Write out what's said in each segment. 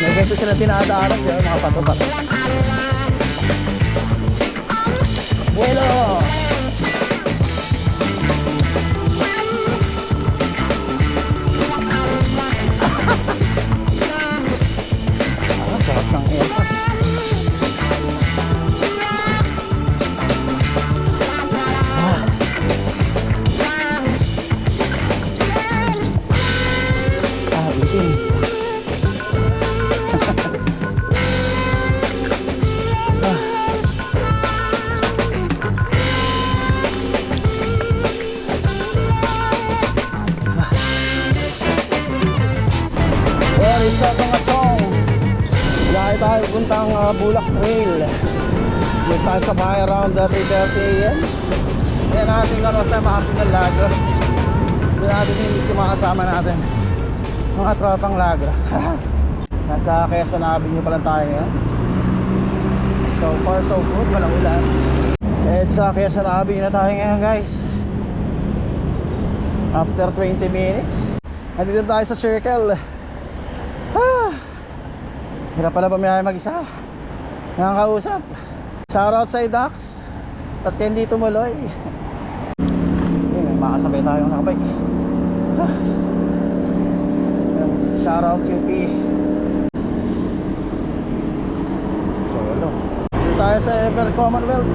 May ganito sila tinadaanan dyan, mga pato-pato. Bueno! Sarap ng aircon. Bitin. Well, isa mga song. Biyahe tayo puntang Bulak Trail. Yes, tayo sa bahay around 3:30 AM. Ayan natin na sa makapin ng Lagra. Doon natin yung mga kasama natin, mga tropang Lagra. Nasa Quezon Avenue pa lang tayo ngayon. So far so good, walang ulan. At sa Quezon Avenue na tayo ngayon, guys. After 20 minutes nandito tayo sa circle. Hirap pala pamiyahe mag-isa. Nakakausap. Shoutout sa Dax. At kaya hindi tumuloy. May makasabay tayong nakabike. Shoutout QP. Solo. Dito tayo sa Ever Commonwealth.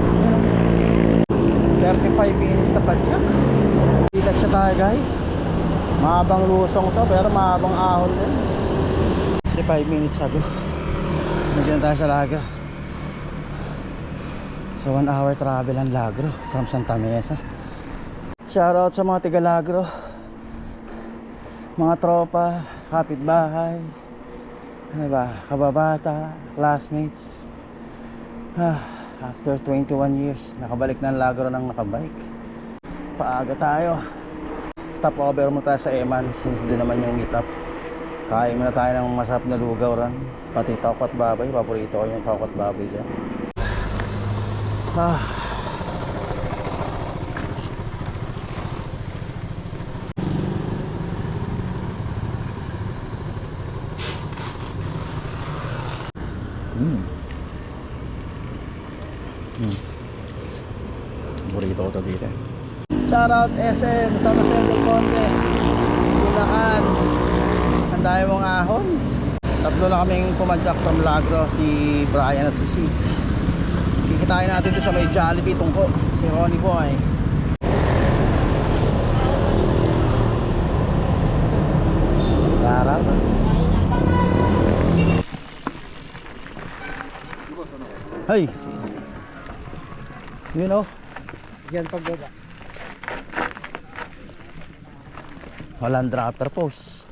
35 minutes na padyak. Dito siya tayo, guys. Mahabang lusong to pero mahabang ahon din. 35 minutes ago nandiyan tayo sa Lagra. So 1 hour travel ang Lagro from Santa Mesa. Shoutout sa mga tiga Lagro, mga tropa, kapitbahay, ano ba, kababata, classmates. After 21 years nakabalik na ang Lagro ng nakabike. Paaga tayo. Stop over mo tayo sa Eman since doon naman yung meet up. Kain muna tayo ng masarap na lugaw ran. Pati tokot baboy, paborito ko yung tokot baboy dyan. Paborito ko to dito. Shoutout SM San Jose del Monte, Bulacan. Ang dami mong ahon. Tatlo na kaming pumadyak from Lagro, si Brian at si Sid. Kikitain natin ito sa may Jollibee tungko, si Ronnie Boy. Larang. Hey! You know? Diyan pagbaba. Walang dropper post.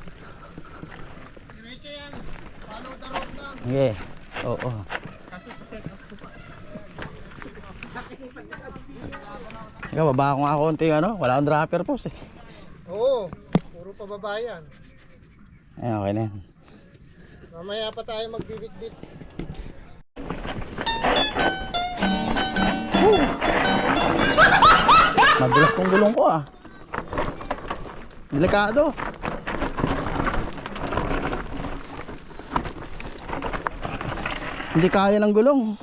Yeah. Oo. Ikaw, baba ko nga konti ano, wala akong dropper post eh. Oo, puro pababa yan. Ay, okay na yan. Mamaya pa tayo magbibit-bit. Madulas tong gulong ko ah. Delikado. Hindi kaya ng gulong.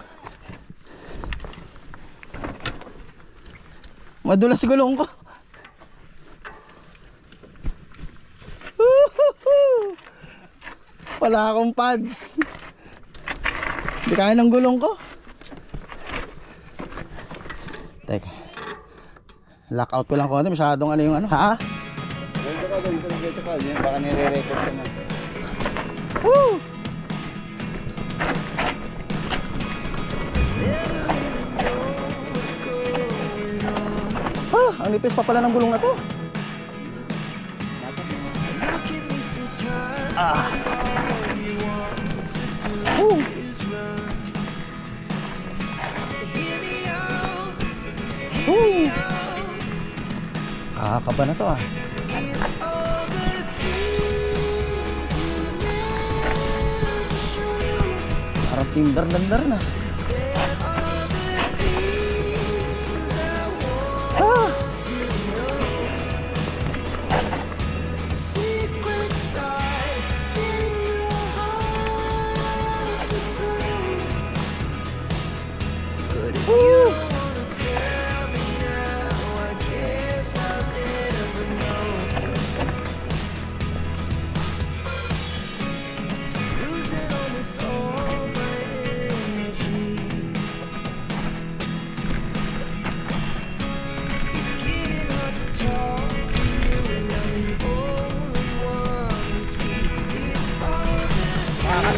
Madulas gulong ko. Wala akong pads. Hindi kaya ng gulong ko. Teka. Lockout ko lang konti. Masyadong ano yung ano. Ha? Dito ka. Baka nire-record ka na. Woo! Ang nipis pa pala ng gulong na to. Kakaba na to ah. Parang timber-lander na.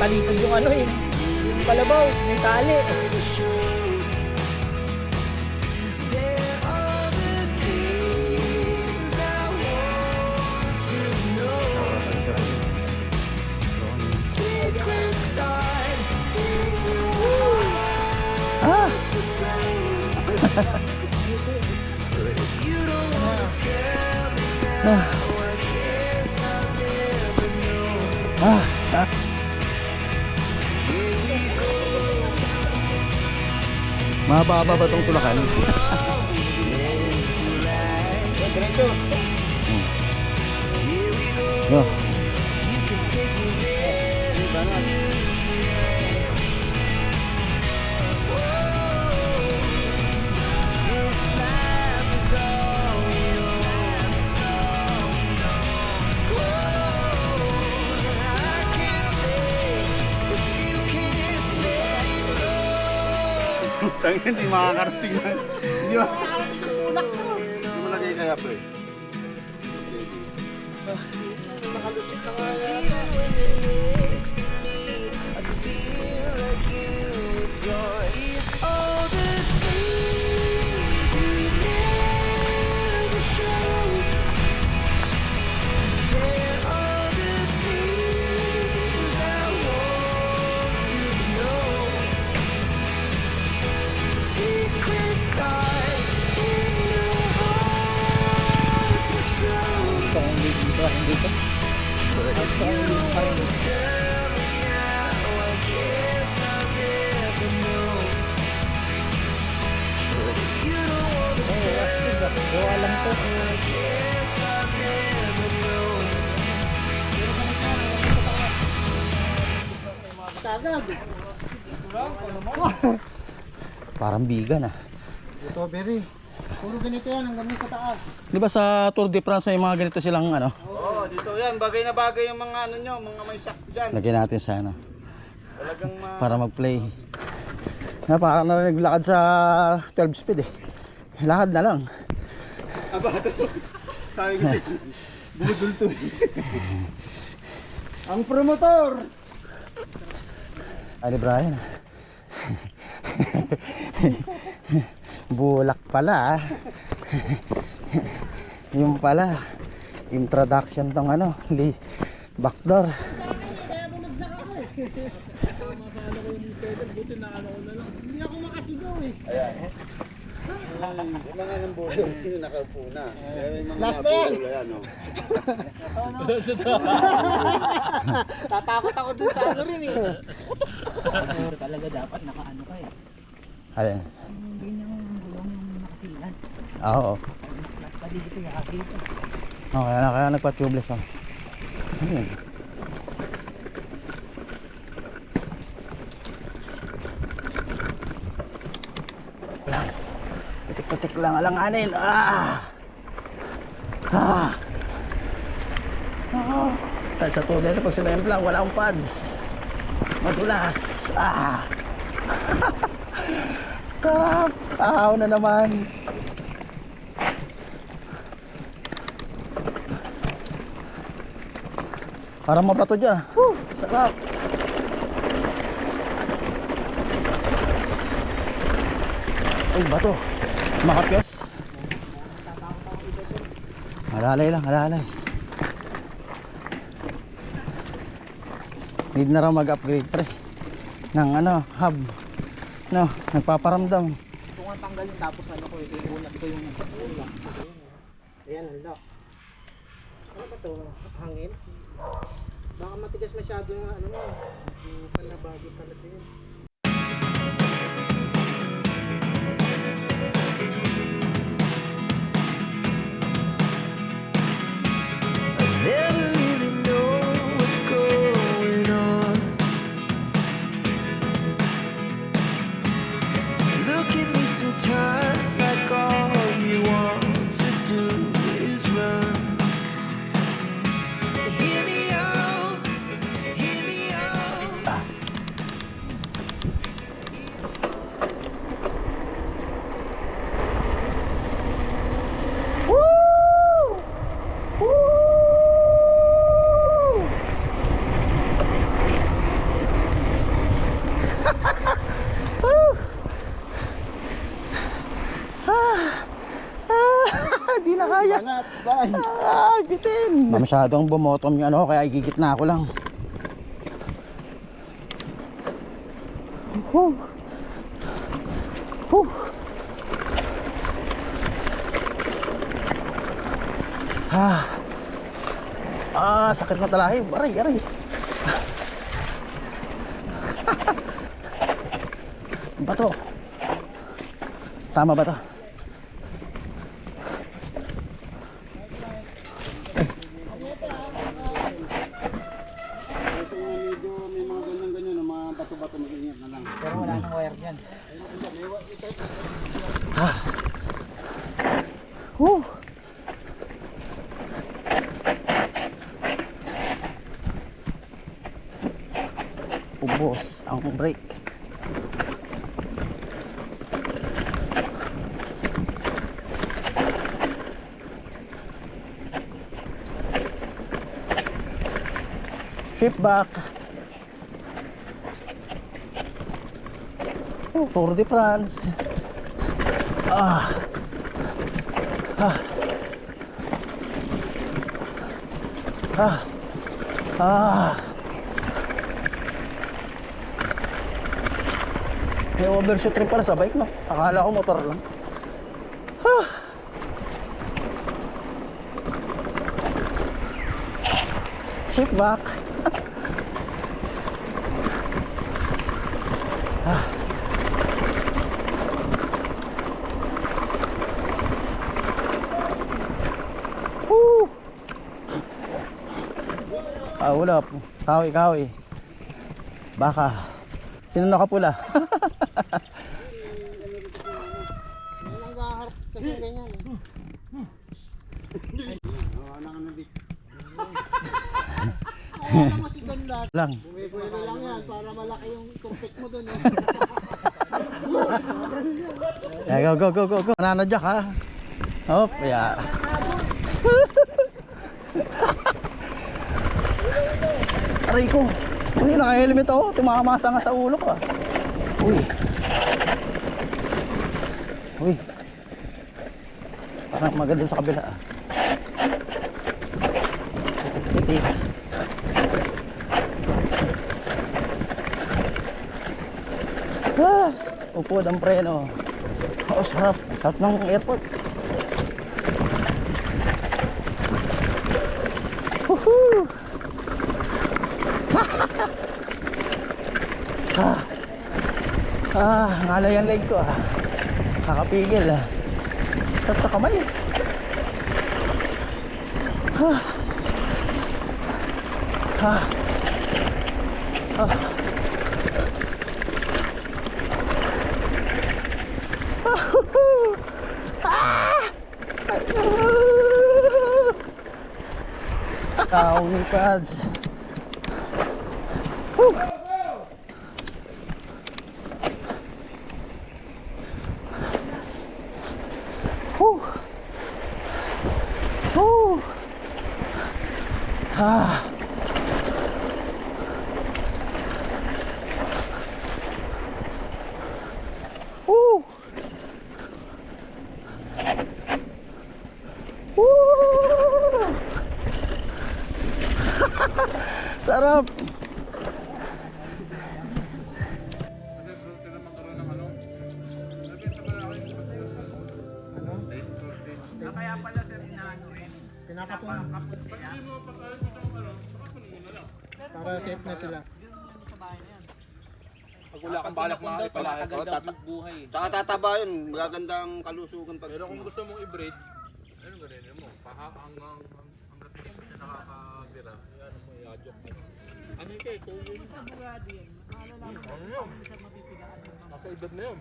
talikod yung ano eh. Yung kalabaw, may tali. Mababa ba itong tulakan? Yo. Tangin, hindi makakarating na. Hindi mo lagay kaya pre. Parang bigan ah. Strawberry. Puro ganito yan, hanggang sa taas. Di ba sa Tour de France ay mga ganito silang ano? Oo, dito yan. Bagay na bagay yung mga ano nyo, mga may shock dyan. Lagyan natin sa ano. Talagang Para mag-play. Na parang naglakad sa 12 speed eh. Lakad na lang. Sabi ko, budol to. Ang promotor! Ali Brian. Bulak pala ah. Yung pala introduction tong ano, backdoor. Hindi ako makasigaw eh. Ayan. Yung mga ng budol, yung nakaupo na. Yung mga Last na yan. budol, ayan, oh. Tatakot ako dun sa ano rin eh. Talaga dapat nakaano ka eh. Ayan. Hindi niya yung gulong yung nakasilan. Oo. Pwede dito yung dito. Kaya nagpa-tubeless ako. Ayun. Pitik-pitik lang alanganin. Ah! Sa tulad ito, pag sinayin lang, wala akong pads. Madulas. Ahaw na naman. Parang mabato dyan. Sarap. Uy, bato. Makapyas. Alalay lang, alalay. Need na raw mag-upgrade pre ng ano, hub. No, nagpaparamdam. Ito nga tanggalin tapos ano ko ito yung una. Ito yung una. Ayan, hala. Ano ba ito? Hangin? Baka matigas masyado yung ano mo. Yung panabagi talaga yun. Never really know what's going on. Look at me sometimes like all you want to do is run. Hear me out, hear me out. kaya. Banat, bay. Ay, bitin. Masyadong bumotom yung ano, kaya igigit na ako lang. Huh. Huh. Sakit na talahi. Aray, aray. Bato. Tama ba to? Ito nga medyo may mga ganyan-ganyan, mga bato-bato mag-ingat na lang. Pero wala nang wire dyan. Huh. Ubos ang brake. Shift back. Oh, Tour de France. Ah. Ah. Ah. Ah. May overshoot rin pala sa bike, no? Akala ko motor lang. Ah. Shift back. Ah. Woo. Wala po. Kawi, kawi. Baka. Sino nakapula? Walang gaharap kasi ganyan. Ano di. Wala naman si Ganda. Lang. Pwede lang yan para malaki yung tumpik mo dun. Yeah, go, go, go, go, go. Nananadyak ha. Hop, yeah. Aray ko. Uy, naka-helmet ako. Tumamasa nga sa ulo ko ah. Uy. Uy. Parang maganda sa kabila ah. Titik. Upod ang preno. Oh, sarap. Sarap ng airport. Woohoo! Ngalay ang leg ko ah. Kakapigil ah. Sarap sa kamay. Taong ni pads. Sarap. Pinakapon. Para safe na sila. Pag wala kang balak makakipalaki, Magandang buhay. Tsaka tataba yun, magagandang kalusugan pag... Pero kung gusto mong i-breed, ano ganun mo? Hanggang hindi mo siya nakakatira. Ano mo, i-adjok mo. Ano yung kayo? Ano yun? Nasa edad na yun.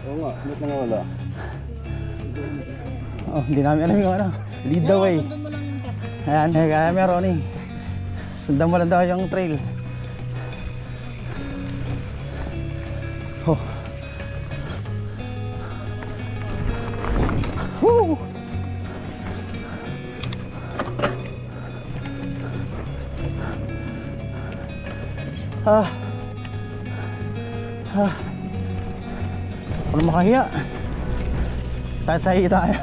Oo nga, ba't nga wala? Oh, hindi namin alam yung ano. Lead the way. Ayan, kaya meron eh. Sundan mo lang daw yung trail. Oh. Woo! Ah. Ah. Walang makahiya. Sahi tayo.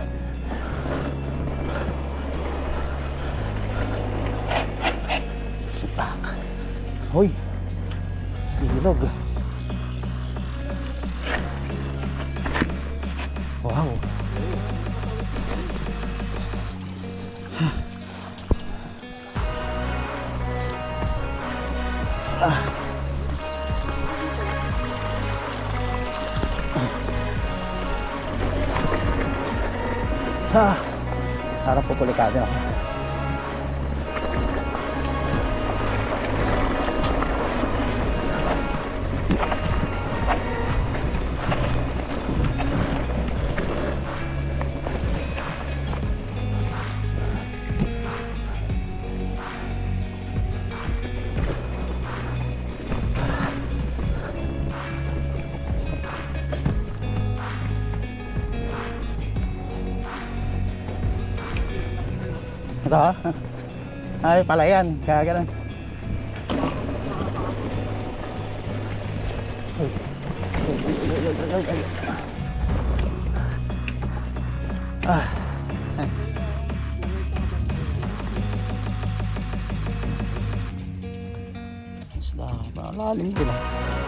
Sipak. Hoy. Ilog. Wow. Harap po pulikado. Ito? Ay, palayan. Kaya ganun. Ah. Isda. Malalim din ah.